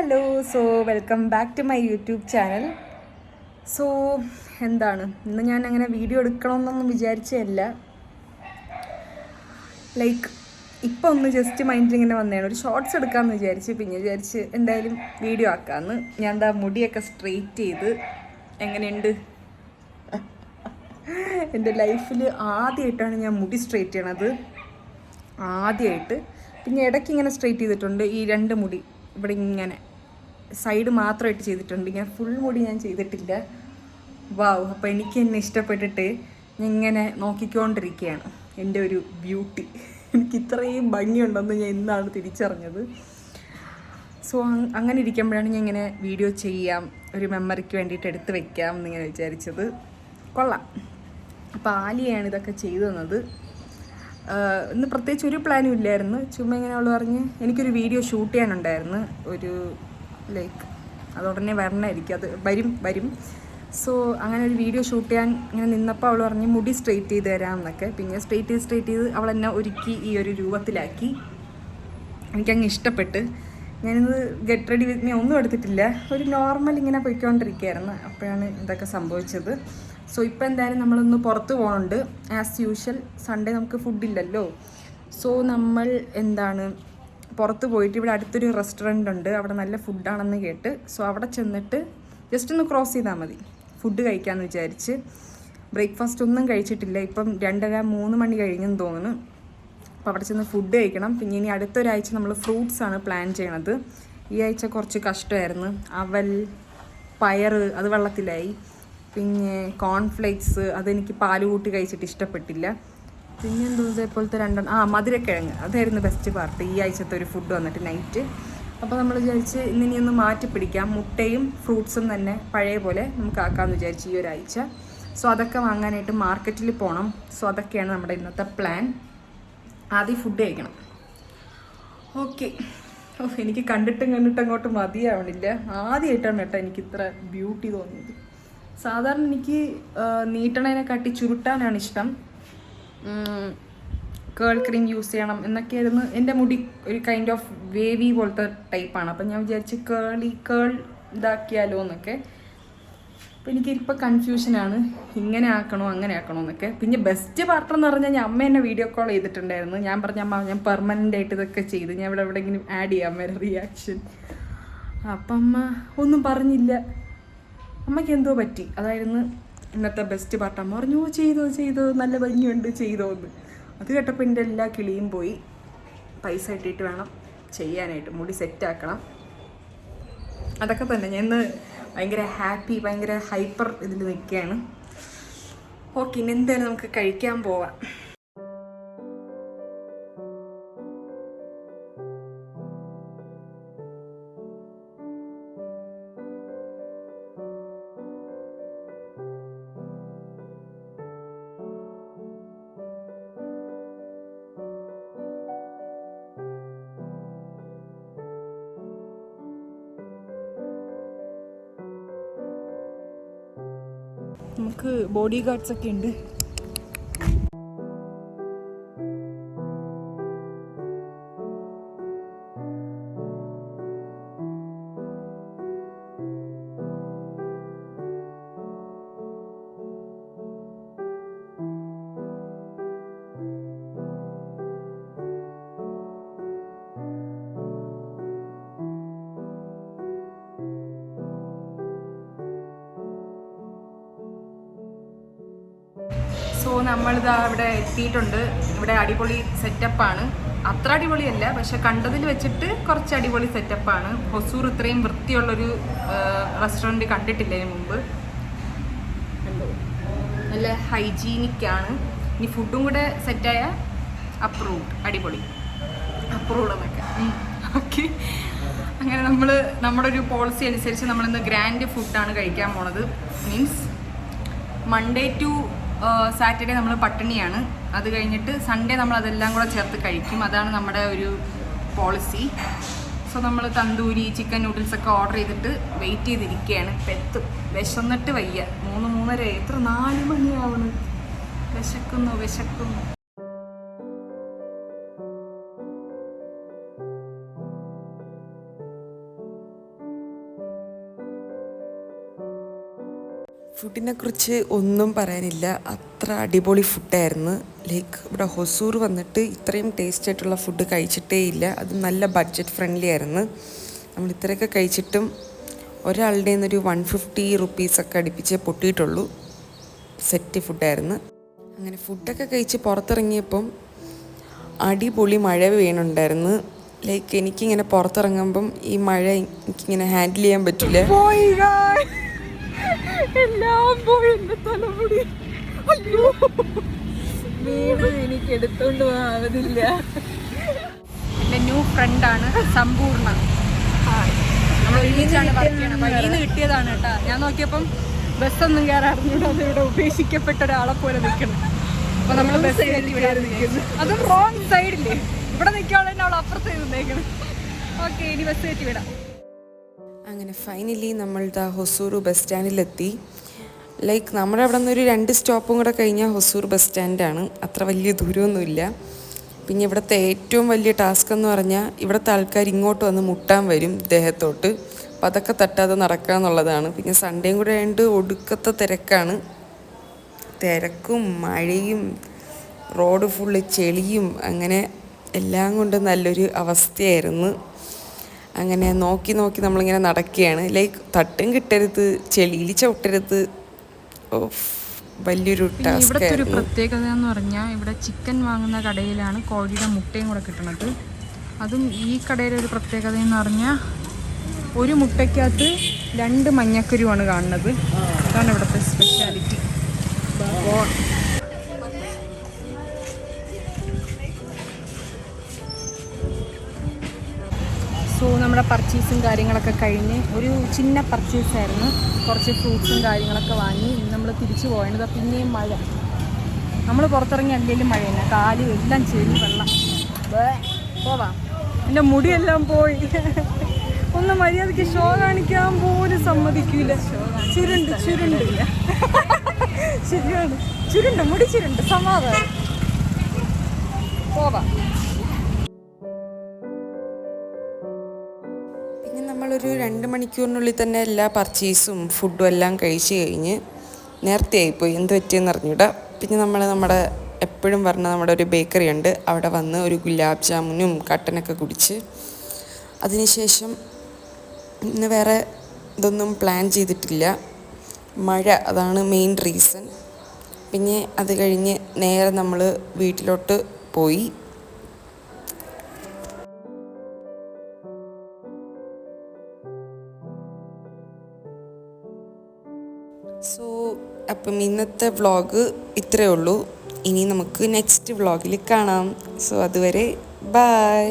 Hello welcome back to my YouTube channel. ഇന്ന് ഞാൻ അങ്ങനെ വീഡിയോ എടുക്കണമെന്നൊന്നും വിചാരിച്ചതല്ല. ഇപ്പം ഒന്ന് ജസ്റ്റ് മൈൻഡിൽ ഇങ്ങനെ വന്നതാണ്, ഒരു ഷോർട്സ് എടുക്കാമെന്ന് വിചാരിച്ച്. പിന്നെ വിചാരിച്ച് എന്തായാലും വീഡിയോ ആക്കാമെന്ന്. ഞാൻ മുടിയൊക്കെ സ്ട്രെയിറ്റ് ചെയ്ത്. എങ്ങനെയുണ്ട്? എൻ്റെ ലൈഫിൽ ആദ്യമായിട്ടാണ് ഞാൻ മുടി സ്ട്രെയിറ്റ് ചെയ്യണത്, ആദ്യമായിട്ട്. പിന്നെ ഇടയ്ക്ക് ഇങ്ങനെ സ്ട്രെയിറ്റ് ചെയ്തിട്ടുണ്ട്, ഈ രണ്ട് മുടി ഇവിടെ ഇങ്ങനെ സൈഡ് മാത്രമായിട്ട് ചെയ്തിട്ടുണ്ട്. ഇങ്ങനെ ഫുൾ മുടി ഞാൻ ചെയ്തിട്ടില്ല. വാവ്! അപ്പോൾ എനിക്ക് എന്നെ ഇഷ്ടപ്പെട്ടിട്ട് ഞാൻ ഇങ്ങനെ നോക്കിക്കൊണ്ടിരിക്കുകയാണ് എൻ്റെ ഒരു ബ്യൂട്ടി. എനിക്ക് ഇത്രയും ഭംഗിയുണ്ടെന്ന് ഞാൻ ഇന്നാണ് തിരിച്ചറിഞ്ഞത്. അങ്ങനെ ഇരിക്കുമ്പോഴാണ് ഞാൻ ഇങ്ങനെ വീഡിയോ ചെയ്യാം, ഒരു മെമ്മറിക്ക് വേണ്ടിയിട്ട് എടുത്ത് വെക്കാം എന്നിങ്ങനെ വിചാരിച്ചത്. കൊള്ളാം. അപ്പോൾ ആലിയാണ് ഇതൊക്കെ ചെയ്തു തന്നത്. ഇന്ന് പ്രത്യേകിച്ച് ഒരു പ്ലാനും ഇല്ലായിരുന്നു. ചുമ്മാ ഇങ്ങനെ അവൾ പറഞ്ഞ് എനിക്കൊരു വീഡിയോ ഷൂട്ട് ചെയ്യാനുണ്ടായിരുന്നു, ഒരു അത് ഉടനെ വരണമായിരിക്കും, അത് വരും. അങ്ങനെ ഒരു വീഡിയോ ഷൂട്ട് ചെയ്യാൻ ഇങ്ങനെ നിന്നപ്പോൾ അവൾ പറഞ്ഞ് മുടി സ്ട്രെയിറ്റ് ചെയ്ത് തരാം എന്നൊക്കെ. പിന്നെ സ്ട്രെയിറ്റ് ചെയ്ത് അവൾ എന്നെ ഒരുക്കി ഈ ഒരു രൂപത്തിലാക്കി. എനിക്കങ്ങ് ഇഷ്ടപ്പെട്ട്. ഞാനിത് ഗെറ്റ് റെഡി വിത്ത് മീ ഒന്നും എടുത്തിട്ടില്ല, ഒരു നോർമൽ ഇങ്ങനെ പോയിക്കൊണ്ടിരിക്കുകയായിരുന്നു. അപ്പോഴാണ് ഇതൊക്കെ സംഭവിച്ചത്. ഇപ്പോൾ എന്തായാലും നമ്മളൊന്ന് പുറത്ത് പോകുന്നുണ്ട്. ആസ് യൂഷ്വൽ സൺഡേ നമുക്ക് ഫുഡില്ലല്ലോ. നമ്മൾ പുറത്ത് പോയിട്ട്, ഇവിടെ അടുത്തൊരു റെസ്റ്റോറൻ്റ് ഉണ്ട്, അവിടെ നല്ല ഫുഡാണെന്ന് കേട്ട്. അവിടെ ചെന്നിട്ട് ജസ്റ്റ് ഒന്ന് ക്രോസ് ചെയ്താൽ മതി, ഫുഡ് കഴിക്കാമെന്ന് വിചാരിച്ച്. ബ്രേക്ക്ഫാസ്റ്റ് ഒന്നും കഴിച്ചിട്ടില്ല. ഇപ്പം 2:30-3 മണി കഴിഞ്ഞെന്ന് തോന്നുന്നു. അപ്പോൾ അവിടെ ചെന്ന് ഫുഡ് കഴിക്കണം. പിന്നെ ഇനി അടുത്തൊരാഴ്ച നമ്മൾ ഫ്രൂട്ട്സാണ് പ്ലാൻ ചെയ്യണത്. ഈ ആഴ്ച കുറച്ച് കഷ്ടമായിരുന്നു. അവൽ, പയർ അത് വെള്ളത്തിലായി. പിന്നെ കോൺഫ്ലേക്സ് അതെനിക്ക് പാല് കൂട്ടി കഴിച്ചിട്ട് ഇഷ്ടപ്പെട്ടില്ല. പിന്നെ ഇതേപോലത്തെ മധുരക്കിഴങ്ങ് അതായിരുന്നു ബെസ്റ്റ് പാർട്ട് ഈ ആഴ്ചത്തെ ഒരു ഫുഡ് വന്നിട്ട് നൈറ്റ്. അപ്പോൾ നമ്മൾ വിചാരിച്ച് ഇന്നിനി ഒന്ന് മാറ്റി പിടിക്കാം, മുട്ടയും ഫ്രൂട്ട്സും തന്നെ പഴയ പോലെ നമുക്ക് ആക്കാമെന്ന് വിചാരിച്ച് ഈ ഒരാഴ്ച. അതൊക്കെ വാങ്ങാനായിട്ട് മാർക്കറ്റിൽ പോകണം. അതൊക്കെയാണ് നമ്മുടെ ഇന്നത്തെ പ്ലാൻ. ആദ്യം ഫുഡ് കഴിക്കണം. ഓക്കെ. എനിക്ക് കണ്ടിട്ടും അങ്ങോട്ട് മതിയാവണില്ല. ആദ്യമായിട്ടാണ് കേട്ടോ എനിക്ക് ഇത്ര ബ്യൂട്ടി തോന്നിയത്. സാധാരണ എനിക്ക് നീട്ടണതിനെക്കാട്ടി ചുരുട്ടാനാണ് ഇഷ്ടം. കേൾ ക്രീം യൂസ് ചെയ്യണം എന്നൊക്കെയായിരുന്നു. എൻ്റെ മുടി ഒരു കൈൻഡ് ഓഫ് വേവി പോലത്തെ ടൈപ്പാണ്. അപ്പം ഞാൻ വിചാരിച്ച് കേൾ ഇതാക്കിയാലോ എന്നൊക്കെ. അപ്പോൾ എനിക്കിപ്പോൾ കൺഫ്യൂഷനാണ്, ഇങ്ങനെ ആക്കണോ അങ്ങനെ ആക്കണോ എന്നൊക്കെ. പിന്നെ ബെസ്റ്റ് പാർട്ടെന്ന് പറഞ്ഞാൽ ഞാൻ അമ്മ എന്നെ വീഡിയോ കോൾ ചെയ്തിട്ടുണ്ടായിരുന്നു. ഞാൻ പറഞ്ഞ അമ്മ ഞാൻ പെർമനൻ്റ് ആയിട്ട് ഇതൊക്കെ ചെയ്ത് ഞാൻ ഇവിടെ എവിടെയെങ്കിലും ആഡ് ചെയ്യാം വേറെ റിയാക്ഷൻ. അപ്പം അമ്മ ഒന്നും പറഞ്ഞില്ല. അമ്മയ്ക്ക് എന്തോ പറ്റി, അതായിരുന്നു ഇന്നത്തെ ബെസ്റ്റ് പാർട്ട്. അമ്മ പറഞ്ഞു ചെയ്തോ നല്ല ഭംഗിയുണ്ട് ചെയ്തോന്ന്. അത് കേട്ടപ്പോൾ എൻ്റെ എല്ലാ കിളിയും പോയി. പൈസ ഇട്ടിട്ട് വേണം ചെയ്യാനായിട്ട്, മുടി സെറ്റാക്കണം. അതൊക്കെ തന്നെ. ഞാൻ ഇന്ന് ഭയങ്കര ഹാപ്പി, ഭയങ്കര ഹൈപ്പർ ഇതിൽ നിൽക്കുകയാണ്. ഓക്കെ, ഇനി എന്തായാലും നമുക്ക് കഴിക്കാൻ പോവാം. നമുക്ക് ബോഡി ഗാർഡ്സ് ഒക്കെ ഉണ്ട്. നമ്മളിതാ ഇവിടെ എത്തിയിട്ടുണ്ട്. ഇവിടെ അടിപൊളി സെറ്റപ്പാണ്. അത്ര അടിപൊളിയല്ല, പക്ഷെ കണ്ടതിൽ വെച്ചിട്ട് കുറച്ച് അടിപൊളി സെറ്റപ്പാണ്. ഹൊസൂർ ഇത്രയും വൃത്തിയുള്ളൊരു റെസ്റ്റോറൻറ്റ് കണ്ടിട്ടില്ല ഇതിന് മുമ്പ്. നല്ല ഹൈജീനിക്കാണ്. ഇനി ഫുഡും കൂടെ സെറ്റായ അപ്രൂവ്ഡ്, അടിപൊളി അപ്രൂവ്ഡ് എന്നൊക്കെ. ഓക്കെ, അങ്ങനെ നമ്മുടെ ഒരു പോളിസി അനുസരിച്ച് നമ്മളിന്ന് ഗ്രാൻഡ് ഫുഡാണ് കഴിക്കാൻ പോണത്. മീൻസ് മൺഡേ ടു സാറ്റർഡേ നമ്മൾ പട്ടിണിയാണ്. അത് കഴിഞ്ഞിട്ട് സൺഡേ നമ്മൾ അതെല്ലാം കൂടെ ചേർത്ത് കഴിക്കും. അതാണ് നമ്മുടെ ഒരു പോളിസി. നമ്മൾ തന്തൂരി, ചിക്കൻ നൂഡിൽസൊക്കെ ഓർഡർ ചെയ്തിട്ട് വെയിറ്റ് ചെയ്തിരിക്കുകയാണ്. ഇപ്പം എത്തും. വിശന്നിട്ട് വയ്യ. 3-3:30 എത്ര 4 മണിയാവണം. വിശക്കുന്നു. ഫുഡിനെ കുറിച്ച് ഒന്നും പറയാനില്ല, അത്ര അടിപൊളി ഫുഡായിരുന്നു. ലൈക്ക് ഇവിടെ ഹൊസൂർ വന്നിട്ട് ഇത്രയും ടേസ്റ്റ് ആയിട്ടുള്ള ഫുഡ് കഴിച്ചിട്ടേ ഇല്ല. അത് നല്ല ബഡ്ജറ്റ് ഫ്രണ്ട്ലി ആയിരുന്നു. നമ്മൾ ഇത്രയൊക്കെ കഴിച്ചിട്ടും ഒരാളുടെ നിന്നൊരു 150 റുപ്പീസൊക്കെ അടുപ്പിച്ചേ പൊട്ടിയിട്ടുള്ളൂ. സെറ്റ് ഫുഡായിരുന്നു. അങ്ങനെ ഫുഡൊക്കെ കഴിച്ച് പുറത്തിറങ്ങിയപ്പം അടിപൊളി മഴ വീണുണ്ടായിരുന്നു. ലൈക്ക് എനിക്കിങ്ങനെ പുറത്തിറങ്ങുമ്പം ഈ മഴ എനിക്കിങ്ങനെ ഹാൻഡിൽ ചെയ്യാൻ പറ്റില്ല. എല്ലാം പോയി എൻ്റെ തലമുടി. അയ്യോ, വീണ എനിക്ക് എടുത്തോണ്ട് പോകാതില്ല. എൻ്റെ ന്യൂ ഫ്രണ്ടാണ് സമ്പൂർണ്ണ. നമ്മൾ ഒരുമിച്ചാണ് വർക്ക് ചെയ്യണം. വഴിയിൽ നിന്ന് കിട്ടിയതാണ് കേട്ടോ. ഞാൻ നോക്കിയപ്പം ബസ്സൊന്നും കയറാറിഞ്ഞൂടെ, അത് ഇവിടെ ഉപേക്ഷിക്കപ്പെട്ട ഒരാളെ പോലെ നിൽക്കണം. അപ്പോൾ നമ്മൾ ബസ് കയറ്റി വിടാതെ നിൽക്കുന്നു. അതും റോങ് സൈഡില്ലേ, ഇവിടെ നിൽക്കാനുള്ള അവൾ അപ്പുറത്ത് നിന്നേക്കണം. ഓക്കെ, ഇനി ബസ് കയറ്റി വിടാം. അങ്ങനെ ഫൈനലി നമ്മളുടെ ഹൊസൂർ ബസ് സ്റ്റാൻഡിലെത്തി. ലൈക്ക് നമ്മുടെ അവിടെ നിന്ന് ഒരു 2 സ്റ്റോപ്പും കൂടെ കഴിഞ്ഞാൽ ഹൊസൂർ ബസ് സ്റ്റാൻഡാണ്. അത്ര വലിയ ദൂരമൊന്നുമില്ല. പിന്നെ ഇവിടുത്തെ ഏറ്റവും വലിയ ടാസ്ക് എന്ന് പറഞ്ഞാൽ ഇവിടുത്തെ ആൾക്കാർ ഇങ്ങോട്ട് വന്ന് മുട്ടാൻ വരും ദേഹത്തോട്ട്. അപ്പം അതൊക്കെ തട്ടാതെ നടക്കുക എന്നുള്ളതാണ്. പിന്നെ സൺഡേയും കൂടെ ആയതുകൊണ്ട് ഒടുക്കത്തെ തിരക്കാണ്. തിരക്കും മഴയും റോഡ് ഫുള്ള് ചെളിയും അങ്ങനെ എല്ലാം കൊണ്ട് നല്ലൊരു അവസ്ഥയായിരുന്നു. അങ്ങനെ നോക്കി നോക്കി നമ്മളിങ്ങനെ നടക്കുകയാണ്. ലൈക്ക് തട്ടും കിട്ടരുത്, ചെളിയിൽ ചവിട്ടരുത്. വലിയൊരു ടാസ്ക്. ഇവിടുത്തെ ഒരു പ്രത്യേകത എന്ന് പറഞ്ഞാൽ ഇവിടെ ചിക്കൻ വാങ്ങുന്ന കടയിലാണ് കോഴിയുടെ മുട്ടയും കൂടെ കിട്ടുന്നത്. അതും ഈ കടയിലെ ഒരു പ്രത്യേകത എന്ന് പറഞ്ഞാൽ ഒരു മുട്ടയ്ക്കകത്ത് 2 മഞ്ഞക്കുരുവാണ് കാണുന്നത്. അതാണ് ഇവിടുത്തെ സ്പെഷ്യാലിറ്റി. സോ നമ്മുടെ പർച്ചേസും കാര്യങ്ങളൊക്കെ കഴിഞ്ഞ് ഒരു ചിന്ന പർച്ചേസായിരുന്നു. കുറച്ച് ഫ്രൂട്ട്സും കാര്യങ്ങളൊക്കെ വാങ്ങി നമ്മൾ തിരിച്ചു പോകേണ്ടത്. പിന്നെയും മഴ. നമ്മൾ പുറത്തിറങ്ങി അല്ലെങ്കിലും മഴ തന്നെ, കാലും എല്ലാം ചെളി വെള്ളം. പോവാം. എൻ്റെ മുടിയെല്ലാം പോയി. ഒന്ന് മര്യാദയ്ക്ക് ഷോ കാണിക്കാൻ പോലും സമ്മതിക്കില്ല. ചുരുണ്ട് ശരിയാണ്, ചുരുണ്ട് മുടി ചുരുണ്ട്. സമാധാനം. പോവാം. നമ്മളൊരു 2 മണിക്കൂറിനുള്ളിൽ തന്നെ എല്ലാ പർച്ചേസും ഫുഡും എല്ലാം കഴിച്ച് കഴിഞ്ഞ് നേരത്തെ ആയിപ്പോയി. എന്ത് പറ്റിയെന്ന് അറിഞ്ഞൂടാ. പിന്നെ നമ്മുടെ എപ്പോഴും പറഞ്ഞ നമ്മുടെ ഒരു ബേക്കറി ഉണ്ട്, അവിടെ വന്ന് ഒരു ഗുലാബ് ജാമുനും കട്ടനൊക്കെ കുടിച്ച് അതിനുശേഷം ഇന്ന് വേറെ ഇതൊന്നും പ്ലാൻ ചെയ്തിട്ടില്ല. മഴ, അതാണ് മെയിൻ റീസൺ. പിന്നെ അത് കഴിഞ്ഞ് നേരെ നമ്മൾ വീട്ടിലോട്ട് പോയി. സോ അപ്പം ഇന്നത്തെ വ്ളോഗ് ഇത്രയേ ഉള്ളൂ. ഇനി നമുക്ക് നെക്സ്റ്റ് വ്ളോഗിൽ കാണാം. സോ അതുവരെ ബൈ.